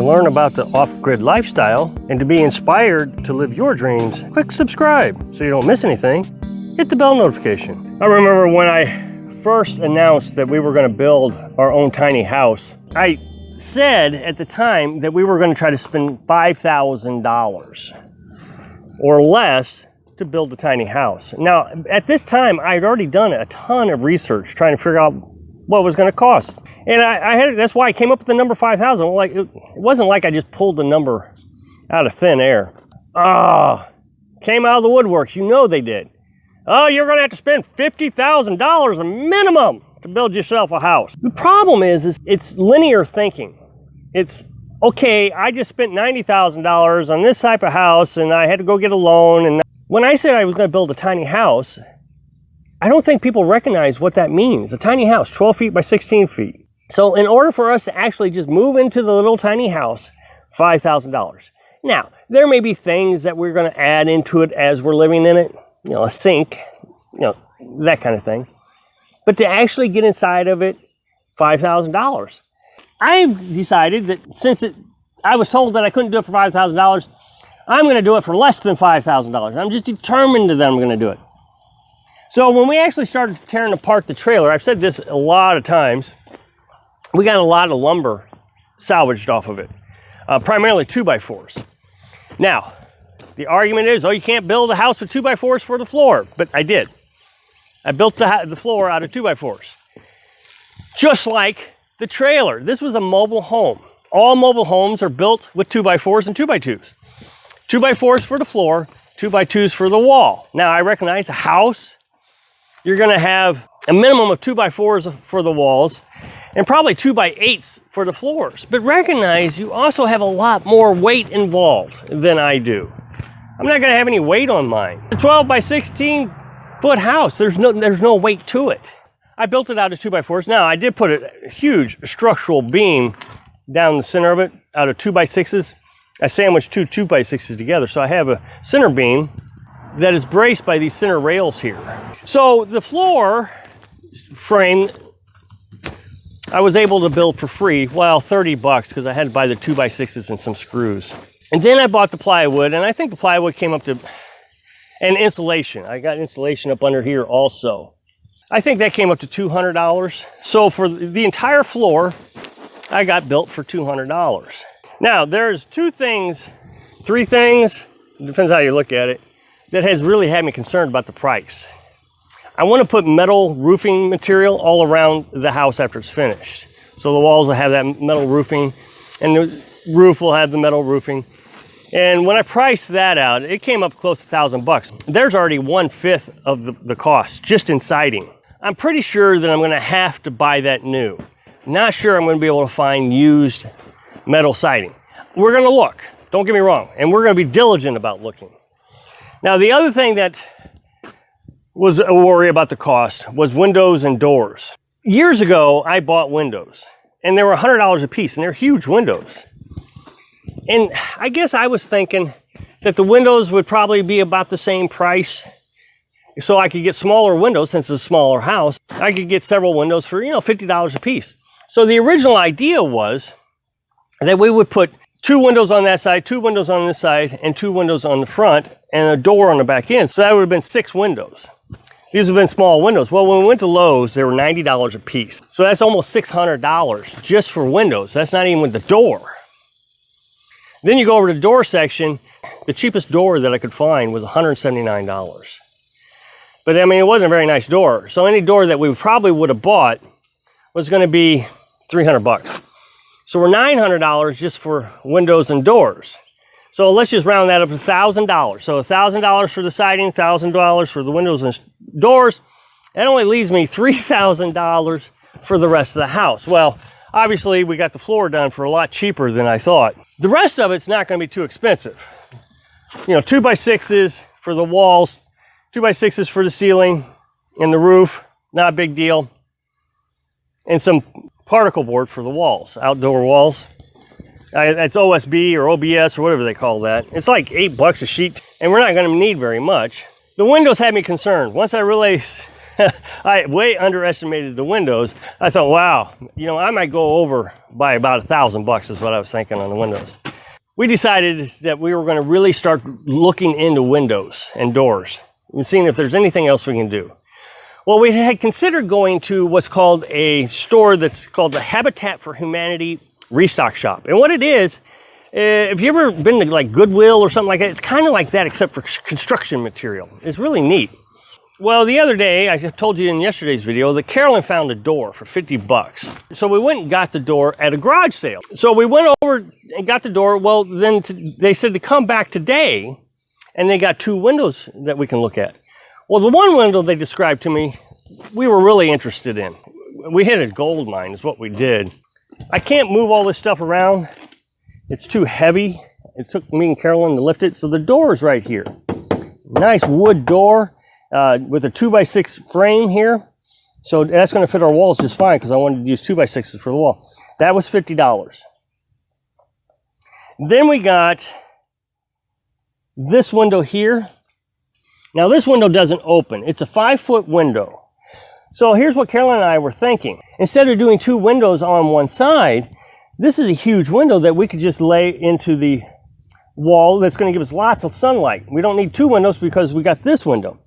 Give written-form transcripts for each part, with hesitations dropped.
To learn about the off-grid lifestyle and to be inspired to live your dreams, click subscribe so you don't miss anything. Hit the bell notification. I remember when I first announced that we were going to build our own tiny house, I said at the time that we were going to try to spend $5,000 or less to build a tiny house. Now, at this time, I had already done a ton of research trying to figure out what it was going to cost. And that's why I came up with the number 5,000. Like, it wasn't like I just pulled the number out of thin air. Came out of the woodworks. You know they did. Oh, you're going to have to spend $50,000 a minimum to build yourself a house. The problem is it's linear thinking. It's, okay, I just spent $90,000 on this type of house and I had to go get a loan. And when I said I was going to build a tiny house, I don't think people recognize what that means. A tiny house, 12 feet by 16 feet. So in order for us to actually just move into the little tiny house, $5,000. Now, there may be things that we're going to add into it as we're living in it, you know, a sink, you know, that kind of thing. But to actually get inside of it, $5,000. I've decided that since I was told that I couldn't do it for $5,000, I'm going to do it for less than $5,000. I'm just determined that I'm going to do it. So when we actually started tearing apart the trailer, I've said this a lot of times, we got a lot of lumber salvaged off of it, primarily 2x4s. Now, the argument is, oh, you can't build a house with 2x4s for the floor, but I did. I built the floor out of 2x4s. Just like the trailer. This was a mobile home. All mobile homes are built with 2x4s and 2x2s. 2x4s for the floor, 2x2s for the wall. Now, I recognize a house, you're going to have a minimum of 2x4s for the walls and probably 2x8s for the floors. But recognize you also have a lot more weight involved than I do. I'm not going to have any weight on mine. A 12 by 16 foot house, there's no weight to it. I built it out of 2x4s. Now, I did put a huge structural beam down the center of it out of 2x6s. I sandwiched two 2x6s together, so I have a center beam that is braced by these center rails here. So the floor frame I was able to build for free, well, 30 bucks, because I had to buy the 2x6s and some screws. And then I bought the plywood, and I think the plywood came up to, and insulation. I got insulation up under here also. I think that came up to $200. So for the entire floor, I got built for $200. Now, there's three things, depends how you look at it, that has really had me concerned about the price. I want to put metal roofing material all around the house after it's finished. So the walls will have that metal roofing, and the roof will have the metal roofing. And when I priced that out, it came up close to $1,000. There's already 1/5 of the cost just in siding. I'm pretty sure that I'm going to have to buy that new. Not sure I'm going to be able to find used metal siding. We're going to look, don't get me wrong, and we're going to be diligent about looking. Now, the other thing that was a worry about the cost was windows and doors. Years ago, I bought windows, and they were $100 a piece, and they're huge windows. And I guess I was thinking that the windows would probably be about the same price, so I could get smaller windows. Since it's a smaller house, I could get several windows for, $50 a piece. So the original idea was that we would put 2 windows on that side, 2 windows on this side, and 2 windows on the front, and a door on the back end. So that would have been 6 windows. These have been small windows. Well, when we went to Lowe's, they were $90 a piece. So that's almost $600 just for windows. That's not even with the door. Then you go over to the door section. The cheapest door that I could find was $179. But I mean, it wasn't a very nice door. So any door that we probably would have bought was going to be $300. So we're $900 just for windows and doors. So let's just round that up to $1,000. So $1,000 for the siding, $1,000 for the windows and doors. That only leaves me $3,000 for the rest of the house. Well, obviously we got the floor done for a lot cheaper than I thought. The rest of it's not going to be too expensive. 2x6s for the walls, 2x6s for the ceiling and the roof, not a big deal. And some particle board for the walls, outdoor walls. It's OSB or OBS or whatever they call that. It's like $8 a sheet, and we're not going to need very much. The windows had me concerned. Once I realized I way underestimated the windows. I thought, wow, you know, I might go over by about $1,000 is what I was thinking on the windows. We decided that we were going to really start looking into windows and doors and seeing if there's anything else we can do. Well, we had considered going to what's called a store that's called the Habitat for Humanity Restock Shop. And what it is, if you've ever been to like Goodwill or something like that, it's kind of like that except for construction material. It's really neat. Well, the other day, I told you in yesterday's video that Carolyn found a door for $50. So we went and got the door at a garage sale. So we went over and got the door. Well, then they said to come back today, and they got 2 windows that we can look at. Well, the one window they described to me, we were really interested in. We hit a gold mine is what we did. I can't move all this stuff around. It's too heavy. It took me and Carolyn to lift it. So the door is right here. Nice wood door. With a 2x6 frame here. So that's going to fit our walls just fine because I wanted to use 2x6s for the wall. That was $50. Then we got this window here. Now this window doesn't open. It's a 5-foot window. So here's what Carolyn and I were thinking. Instead of doing 2 windows on one side, this is a huge window that we could just lay into the wall that's going to give us lots of sunlight. We don't need 2 windows because we got this window.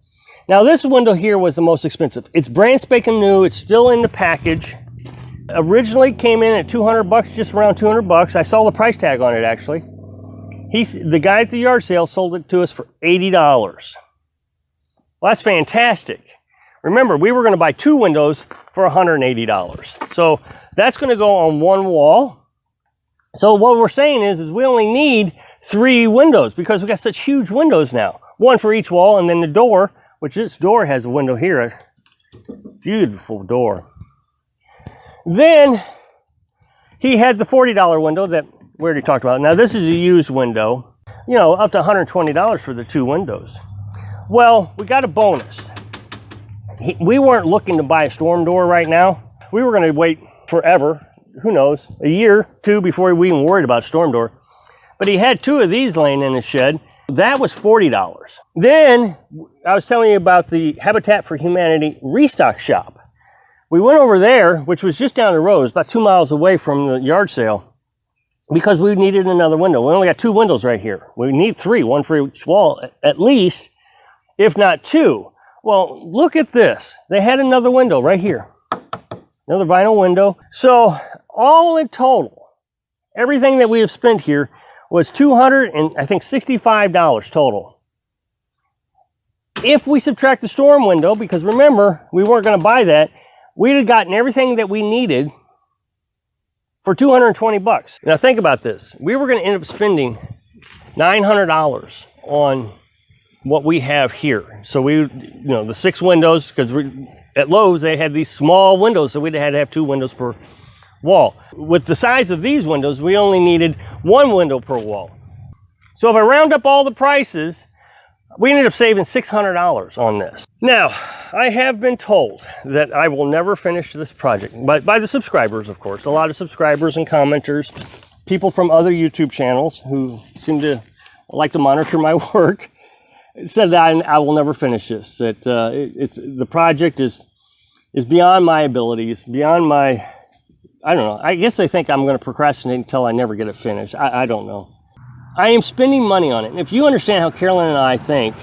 Now this window here was the most expensive. It's brand spanking new. It's still in the package. Originally came in at $200, just around $200. I saw the price tag on it actually. The guy at the yard sale sold it to us for $80. Well, that's fantastic. Remember, we were going to buy 2 windows for $180. So that's going to go on one wall. So what we're saying is we only need 3 windows because we got such huge windows now. 1 for each wall, and then the door, which this door has a window here. Beautiful door. Then he had the $40 window that we already talked about. Now this is a used window, you know, up to $120 for the 2 windows. Well, we got a bonus. We weren't looking to buy a storm door right now. We were going to wait forever, who knows, a year, 2 before we even worried about storm door. But he had 2 of these laying in his shed. That was $40. Then I was telling you about the Habitat for Humanity restock shop. We went over there, which was just down the road, about 2 miles away from the yard sale, because we needed another window. We only got 2 windows right here. We need 3, 1 for each wall at least, if not 2. Well, look at this. They had another window right here. Another vinyl window. So all in total, everything that we have spent here was $265 total. If we subtract the storm window, because remember, we weren't going to buy that, we'd have gotten everything that we needed for $220. Now think about this. We were going to end up spending $900 on what we have here. So we, you know, the 6 windows, because at Lowe's they had these small windows, so we'd had to have 2 windows per wall. With the size of these windows, we only needed 1 window per wall. So if I round up all the prices, we ended up saving $600 on this. Now, I have been told that I will never finish this project, by the subscribers, of course. A lot of subscribers and commenters, people from other YouTube channels who seem to like to monitor my work, said that I will never finish this. That the project is beyond my abilities, beyond my, I don't know. I guess they think I'm going to procrastinate until I never get it finished. I don't know. I am spending money on it. And if you understand how Carolyn and I think,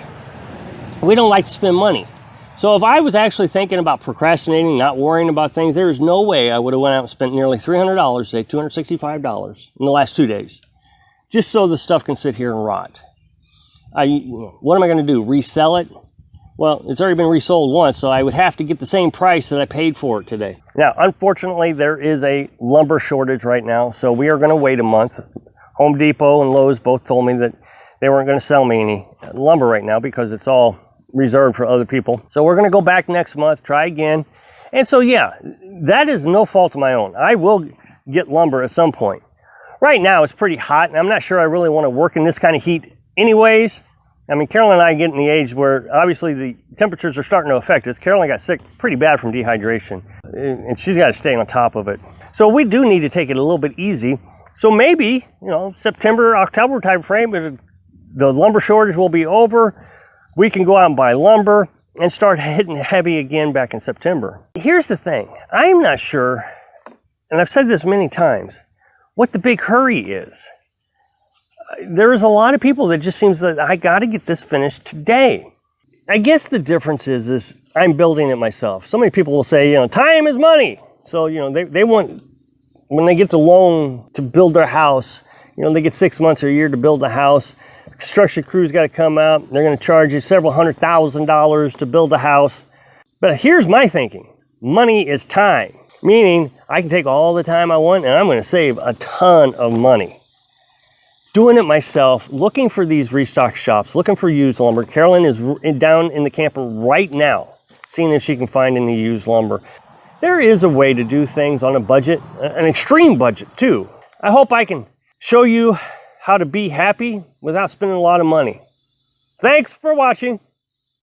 we don't like to spend money. So if I was actually thinking about procrastinating, not worrying about things, there is no way I would have went out and spent nearly $300 today, $265 in the last 2 days, just so the stuff can sit here and rot. What am I going to do? Resell it? Well, it's already been resold once, so I would have to get the same price that I paid for it today. Now, unfortunately, there is a lumber shortage right now, so we are going to wait a month. Home Depot and Lowe's both told me that they weren't going to sell me any lumber right now because it's all reserved for other people. So we're going to go back next month, try again. And so, yeah, that is no fault of my own. I will get lumber at some point. Right now, it's pretty hot, and I'm not sure I really want to work in this kind of heat anyways. I mean, Carolyn and I are getting the age where obviously the temperatures are starting to affect us. Carolyn got sick pretty bad from dehydration, and she's got to stay on top of it. So we do need to take it a little bit easy. So maybe, September, October type frame, the lumber shortage will be over. We can go out and buy lumber. and start hitting heavy again back in September. Here's the thing. I'm not sure, and I've said this many times, what the big hurry is. There's a lot of people that just seems that I got to get this finished today. I guess the difference is I'm building it myself. So many people will say, time is money. So, they want, when they get the loan to build their house, they get 6 months or a year to build a house. The construction crew's got to come out. They're going to charge you several $100,000 to build a house. But here's my thinking. Money is time, meaning I can take all the time I want and I'm going to save a ton of money. Doing it myself, looking for these restock shops, looking for used lumber. Carolyn is down in the camper right now, seeing if she can find any used lumber. There is a way to do things on a budget, an extreme budget too. I hope I can show you how to be happy without spending a lot of money. Thanks for watching.